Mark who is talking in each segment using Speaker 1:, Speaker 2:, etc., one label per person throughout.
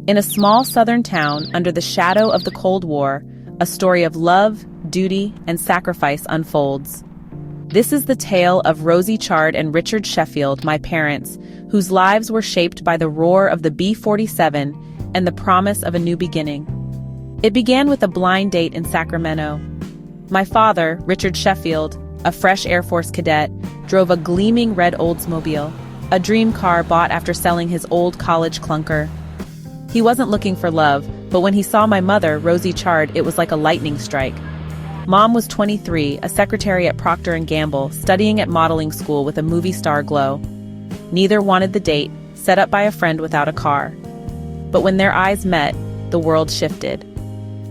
Speaker 1: In a small southern town under the shadow of the Cold War, a story of love, duty, and sacrifice unfolds. This is the tale of Rosie Chard and Richard Sheffield, my parents, whose lives were shaped by the roar of the B-47 and the promise of a new beginning. It began with a blind date in Sacramento. My father, Richard Sheffield, a fresh Air Force cadet, drove a gleaming red Oldsmobile, a dream car bought after selling his old college clunker. He wasn't looking for love, but when he saw my mother, Rosie Chard, it was like a lightning strike. Mom was 23, a secretary at Procter & Gamble, studying at modeling school with a movie star glow. Neither wanted the date, set up by a friend without a car. But when their eyes met, the world shifted.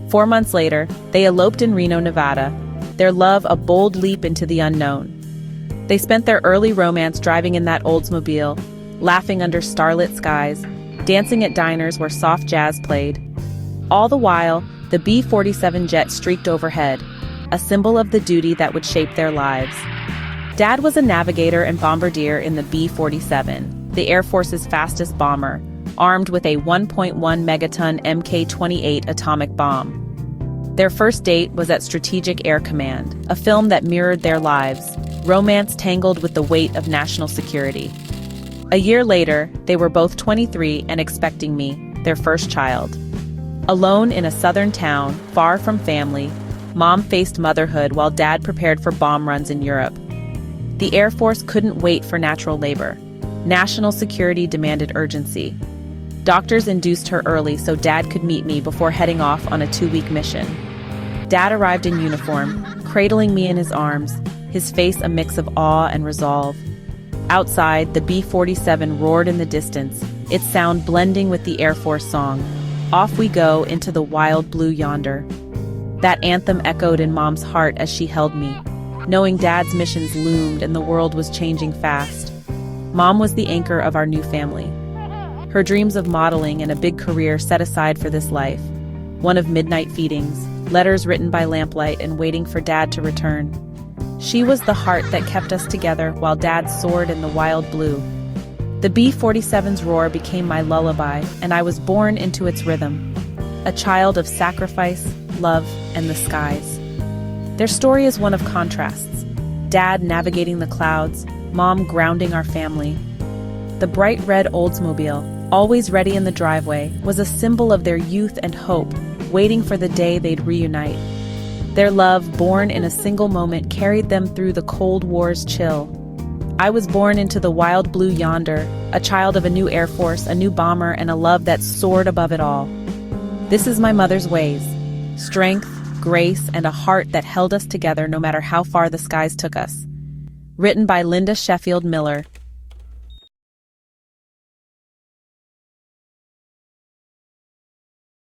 Speaker 1: 4 months later, they eloped in Reno, Nevada, their love a bold leap into the unknown. They spent their early romance driving in that Oldsmobile, laughing under starlit skies, dancing at diners where soft jazz played. All the while, the B-47 jet streaked overhead, a symbol of the duty that would shape their lives. Dad was a navigator and bombardier in the B-47, the Air Force's fastest bomber, armed with a 1.1 megaton Mk-28 atomic bomb. Their first date was at Strategic Air Command, a film that mirrored their lives, romance tangled with the weight of national security. A year later, they were both 23 and expecting me, their first child. Alone in a southern town, far from family, Mom faced motherhood while Dad prepared for bomb runs in Europe. The Air Force couldn't wait for natural labor. National security demanded urgency. Doctors induced her early so Dad could meet me before heading off on a 2-week mission. Dad arrived in uniform, cradling me in his arms, his face a mix of awe and resolve. Outside, the B-47 roared in the distance, its sound blending with the Air Force song, "Off we go into the wild blue yonder." That anthem echoed in Mom's heart as she held me, knowing Dad's missions loomed and the world was changing fast. Mom was the anchor of our new family. Her dreams of modeling and a big career set aside for this life, one of midnight feedings, letters written by lamplight and waiting for Dad to return. She was the heart that kept us together while Dad soared in the wild blue. The B-47's roar became my lullaby, and I was born into its rhythm, a child of sacrifice, love, and the skies. Their story is one of contrasts. Dad navigating the clouds, Mom grounding our family. The bright red Oldsmobile, always ready in the driveway, was a symbol of their youth and hope, waiting for the day they'd reunite. Their love, born in a single moment, carried them through the Cold War's chill. I was born into the wild blue yonder, a child of a new Air Force, a new bomber, and a love that soared above it all. This is my mother's ways. Strength, grace, and a heart that held us together no matter how far the skies took us. Written by Linda Sheffield Miller,